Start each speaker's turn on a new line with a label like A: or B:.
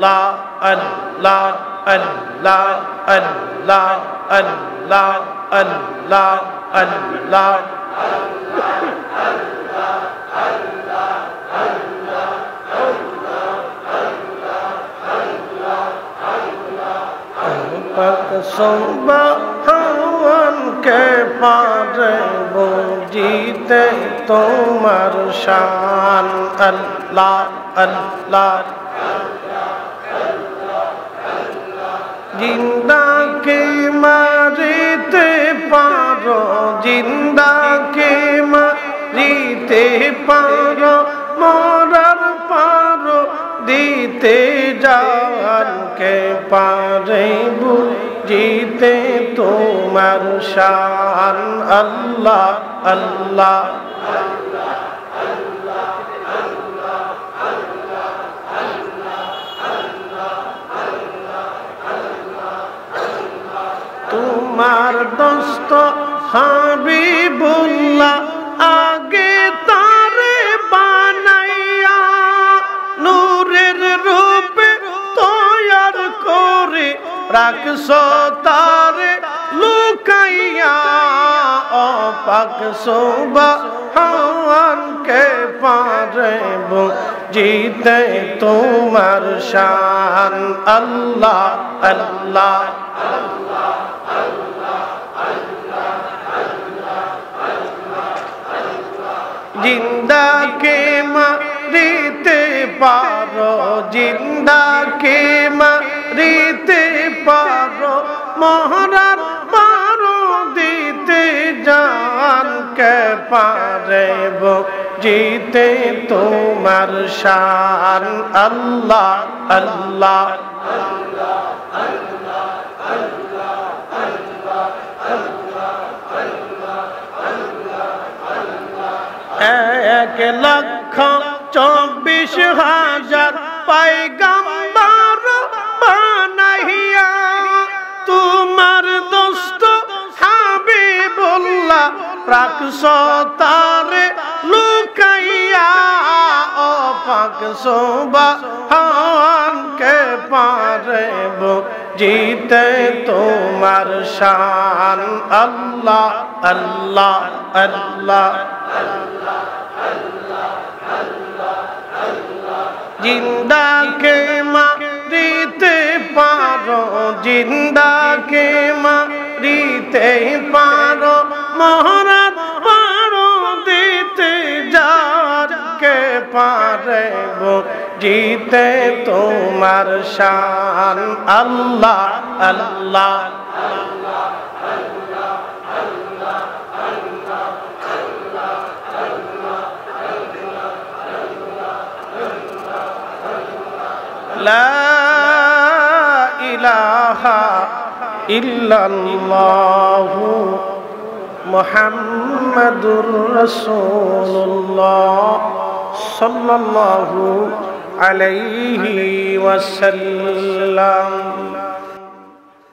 A: আল্লাহ আল্লাহ আল্লাহ আল্লাহ আল্লাহ আল্লাহ আল্লাহ পাক সুবহান কে পারে বুঝিতে তোমার শান আল্লাহ আল্লাহ জিন্দাকে মারিতে পারো জিন্দাকে মারিতে পারো মরার পারো দিতে জানকে পারে বুঝিতে তোমার শান আল্লাহ আল্লাহ তোমার দোস্ত হাবিবুল্লাহ আগে তারে বানাইয়া নূরের রূপে তৈয়ার করে রাখছো তারে লুকাইয়া ও পাক সুবহান কে পারে বুঝিতে তোমার শান আল্লাহ আল্লাহ জিন্দাকে মারিতে পারো জিন্দাকে মারিতে পারো মহরার পারো দিতে জানকে পারে বুঝিতে তোমার শান আল্লাহ আল্লাহ এক লক্ষ 24,000 পয়গম্বর বানাইয়া তোমার দোস্ত হাবিবুল্লাহ রাখছো তারে লুকাইয়া ও পাক সুবহান কে পারে বুঝিতে তোমার শান আল্লাহ আল্লাহ আল্লাহ জিন্দাকে মারিতে পারো জিন্দাকে মারিতে পারো মহরাত পারো দিতে যারকে পারে বুঝিতে তোমার শান আল্লাহ আল্লাহ লা ইলাহা ইল্লাল্লাহু মুহাম্মাদুর রাসূলুল্লাহ সাল্লাল্লাহু আলাইহি ওয়াসাল্লাম।